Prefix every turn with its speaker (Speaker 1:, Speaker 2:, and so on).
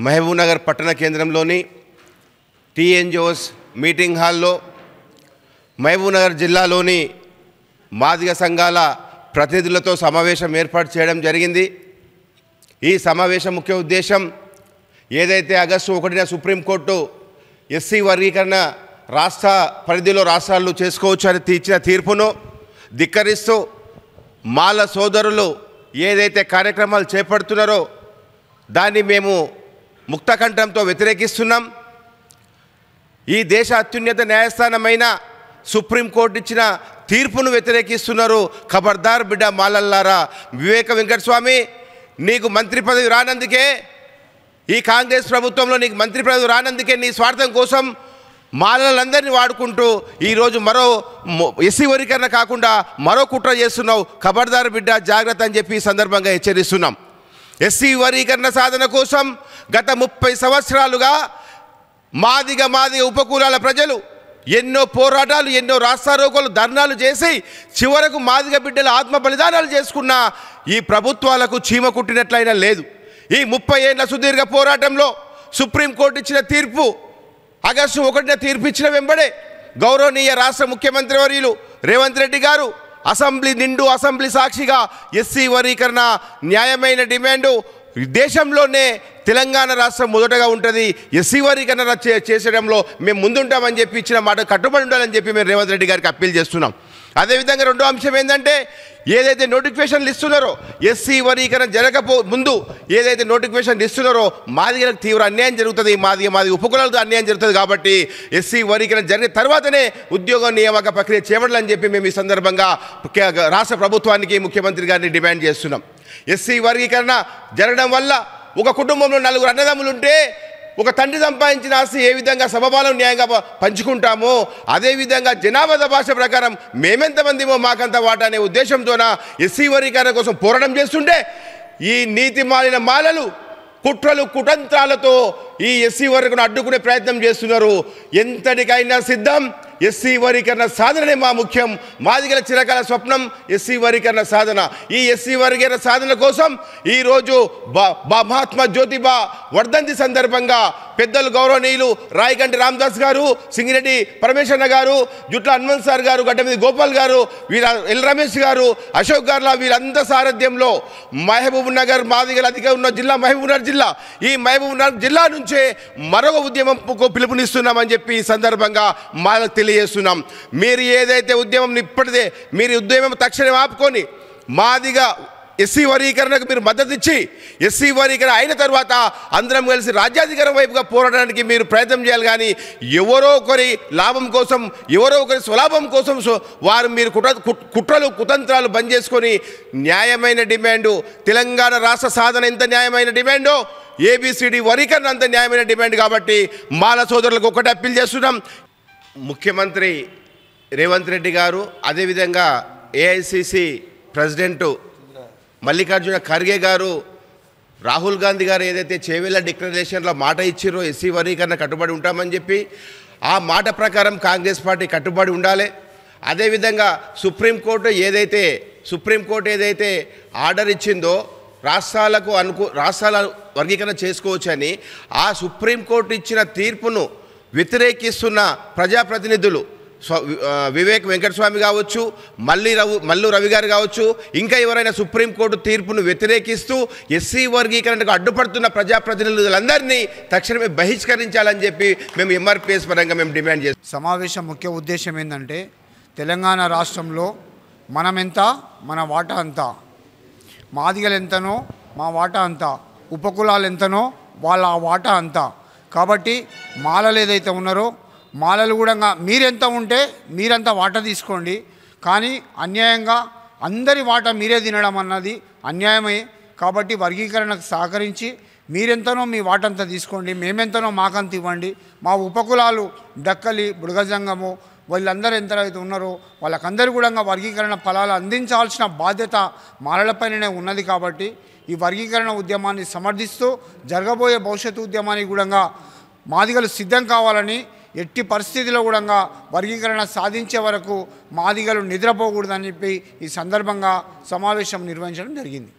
Speaker 1: మహబూబ్నగర్ పట్టణ కేంద్రంలోని TNGOs meeting హాల్లో మహబూబ్నగర్ జిల్లాలోని మాదిగ సంఘాల ప్రతినిధులతో సమావేశం ఏర్పాటు చేయడం జరిగింది. ఈ సమావేశం ముఖ్య ఉద్దేశం ఏదైతే ఆగస్టు 1న సుప్రీంకోర్టు ఎస్సీ వర్గీకరణ రాష్ట్ర పరిధిలో రాష్ట్రాలు చేసుకోవచ్చు అని ఇచ్చిన తీర్పును ధిక్కరిస్తూ మాల సోదరులు ఏదైతే కార్యక్రమాలు చేపడుతున్నారో దాన్ని మేము ముక్తకంఠంతో వ్యతిరేకిస్తున్నాం. ఈ దేశ అత్యున్నత న్యాయస్థానమైన సుప్రీంకోర్టు ఇచ్చిన తీర్పును వ్యతిరేకిస్తున్నారు. ఖబర్దార్ బిడ్డ మాలల్లారా. వివేక వెంకటస్వామి, నీకు మంత్రి పదవి రానందుకే, ఈ కాంగ్రెస్ ప్రభుత్వంలో నీకు మంత్రి పదవి రానందుకే నీ స్వార్థం కోసం మాలలందరినీ వాడుకుంటూ ఈరోజు మరో ఎస్సీ వర్గీకరణ కాకుండా మరో కుట్ర చేస్తున్నావు. ఖబర్దార్ బిడ్డ జాగ్రత్త అని చెప్పి ఈ సందర్భంగా హెచ్చరిస్తున్నాం. ఎస్సీ వర్గీకరణ సాధన కోసం గత 30 సంవత్సరాలుగా మాదిగ ఉపకులాల ప్రజలు ఎన్నో పోరాటాలు, ఎన్నో రాస్తారోకోలు, ధర్నాలు చేసి చివరకు మాదిగ బిడ్డల ఆత్మ బలిదానాలు చేసుకున్న ఈ ప్రభుత్వాలకు చీమ కుట్టినట్లయినా లేదు. ఈ 30 ఏళ్ల సుదీర్ఘ పోరాటంలో సుప్రీంకోర్టు ఇచ్చిన తీర్పు, ఆగస్టు 1న తీర్పు ఇచ్చిన వెంబడే గౌరవనీయ రాష్ట్ర ముఖ్యమంత్రి వర్యులు రేవంత్ రెడ్డి గారు నిండు అసెంబ్లీ సాక్షిగా ఎస్సీ వర్గీకరణ న్యాయమైన డిమాండు దేశంలోనే తెలంగాణ రాష్ట్రం మొదటగా ఉంటుంది, ఎస్సీ వర్గీకరణ చేసడంలో మేము ముందుంటామని చెప్పి ఇచ్చిన మాట కట్టుబడి ఉండాలని చెప్పి మేము రేవంత్ రెడ్డి గారికి అప్పీల్ చేస్తున్నాం. అదేవిధంగా రెండో అంశం ఏంటంటే ఏదైతే నోటిఫికేషన్లు ఇస్తున్నారో ఎస్సీ వర్గీకరణ ముందు ఏదైతే నోటిఫికేషన్లు ఇస్తున్నారో మాదిగలకు తీవ్ర అన్యాయం జరుగుతుంది, మాదిగ ఉపకులాలకు అన్యాయం జరుగుతుంది. కాబట్టి ఎస్సీ వర్గీకరణ జరిగిన తర్వాతనే ఉద్యోగ నియామక ప్రక్రియ చేపడాలని చెప్పి మేము ఈ సందర్భంగా రాష్ట్ర ప్రభుత్వానికి ముఖ్యమంత్రి గారిని డిమాండ్ చేస్తున్నాం. ఎస్సీ వర్గీకరణ జరగడం వల్ల ఒక కుటుంబంలో 4 అన్నదమ్ములు ఉంటే ఒక తండ్రి సంపాదించిన ఆస్తి ఏ విధంగా సమపాలన న్యాయంగా పంచుకుంటామో అదేవిధంగా జనాభా భాష ప్రకారం మేమెంతమందిమో మాకంత వాటా అనే ఉద్దేశంతోన ఎస్సీ వర్గీకరణ కోసం పోరాటం చేస్తుంటే ఈ నీతి మాలిన మాలలు కుట్రలు కుతంత్రాలతో ఈ ఎస్సీ వర్గీకరణ అడ్డుకునే ప్రయత్నం చేస్తున్నారు. ఎంతటికైనా సిద్ధం. ఎస్సీ వర్గీకరణ సాధననే మా ముఖ్యం. మాదిగల చిరకాల స్వప్నం ఎస్సీ వర్గీకరణ సాధన. ఈ ఎస్సీ వర్గీకరణ సాధన కోసం ఈరోజు మహాత్మా జ్యోతిబా వర్ధంతి సందర్భంగా పెద్దలు గౌరవనీయులు రాయకంటి రామదాస్ గారు, సింగిరెడ్డి పరమేశ్వరన్న గారు, జుట్ల హనుమంత్ సార్ గారు, గడ్డమీది గోపాల్ గారు, ఎల్ రమేష్ గారు, అశోక్ గారుల వీళ్ళంతా సారథ్యంలో మహబూబ్ నగర్ మాదిగల అధిక ఉన్న జిల్లా మహబూబ్ నగర్ జిల్లా. ఈ మహబూబ్ నగర్ జిల్లా నుంచే మరొక ఉద్యమంకు పిలుపునిస్తున్నామని చెప్పి ఈ సందర్భంగా మాకు తెలియజేస్తున్నాం. మీరు ఏదైతే ఉద్యమం ఇప్పటిదే మీరు ఉద్యమం తక్షణం ఆపుకొని మాదిగా ఎస్సీ వర్గీకరణకు మీరు మద్దతు ఇచ్చి ఎస్సీ వర్గీకరణ అయిన తర్వాత అందరం కలిసి రాజ్యాధికారం వైపుగా పోరాడడానికి మీరు ప్రయత్నం చేయాలి. కానీ ఎవరో ఒకరి లాభం కోసం, ఎవరో ఒకరి స్వలాభం కోసం వారు మీరు కుట్రలు కుతంత్రాలు బంద్ చేసుకొని న్యాయమైన డిమాండు, తెలంగాణ రాష్ట్ర సాధన ఎంత న్యాయమైన డిమాండో ఏబిసిడి వర్గీకరణ అంత న్యాయమైన డిమాండ్. కాబట్టి మాల సోదరులకు ఒకటి అప్పీల్ చేస్తున్నాం. ముఖ్యమంత్రి రేవంత్ రెడ్డి గారు, అదేవిధంగా ఏఐసిసి ప్రెసిడెంటు మల్లికార్జున ఖర్గే గారు, రాహుల్ గాంధీ గారు ఏదైతే చేవెళ్ళ డిక్లరేషన్లో మాట ఇచ్చిరో ఎస్సీ వర్గీకరణ కట్టుబడి ఉంటామని చెప్పి ఆ మాట ప్రకారం కాంగ్రెస్ పార్టీ కట్టుబడి ఉండాలి. అదేవిధంగా సుప్రీంకోర్టు ఏదైతే ఆర్డర్ ఇచ్చిందో రాష్ట్రాల వర్గీకరణ చేసుకోవచ్చని ఆ సుప్రీంకోర్టు ఇచ్చిన తీర్పును వ్యతిరేకిస్తున్న ప్రజాప్రతినిధులు వివేక్ వెంకటస్వామి కావచ్చు, మల్లు రవి గారు కావచ్చు, ఇంకా ఎవరైనా సుప్రీంకోర్టు తీర్పును వ్యతిరేకిస్తూ ఎస్సీ వర్గీకరణకు అడ్డుపడుతున్న ప్రజాప్రతినిధులందరినీ తక్షణమే బహిష్కరించాలని చెప్పి మేము ఎంఆర్పిఎస్ పరంగా మేము డిమాండ్ చేస్తాం.
Speaker 2: సమావేశం ముఖ్య ఉద్దేశం ఏంటంటే తెలంగాణ రాష్ట్రంలో మనమెంత, మన వాటా అంతా, మాదిగలు ఎంతనో మా వాటా అంతా, ఉపకులాలు ఎంతనో వాళ్ళ వాటా అంతా. కాబట్టి మాలలు ఏదైతే ఉన్నారో మాలలు కూడా మీరెంత ఉంటే మీరంతా వాటా తీసుకోండి. కానీ అన్యాయంగా అందరి వాటా మీరే తినడం అన్నది అన్యాయమే. కాబట్టి వర్గీకరణకు సహకరించి మీరెంతనో మీ వాటంతా తీసుకోండి, మేమెంతనో మాకంత ఇవ్వండి. మా ఉపకులాలు డక్కలి, బుడగజంగము వీళ్ళందరూ ఎంతైతే ఉన్నారో వాళ్ళకందరూ కూడా వర్గీకరణ ఫలాలు అందించాల్సిన బాధ్యత మాలలపైననే ఉన్నది. కాబట్టి ఈ వర్గీకరణ ఉద్యమాన్ని సమర్థిస్తూ జరగబోయే భవిష్యత్తు ఉద్యమానికి కూడా మాదిగలు సిద్ధం కావాలని, ఎట్టి పరిస్థితిలో కూడా వర్గీకరణ సాధించే వరకు మాదిగలు నిద్రపోకూడదని చెప్పి ఈ సందర్భంగా సమావేశం నిర్వహించడం జరిగింది.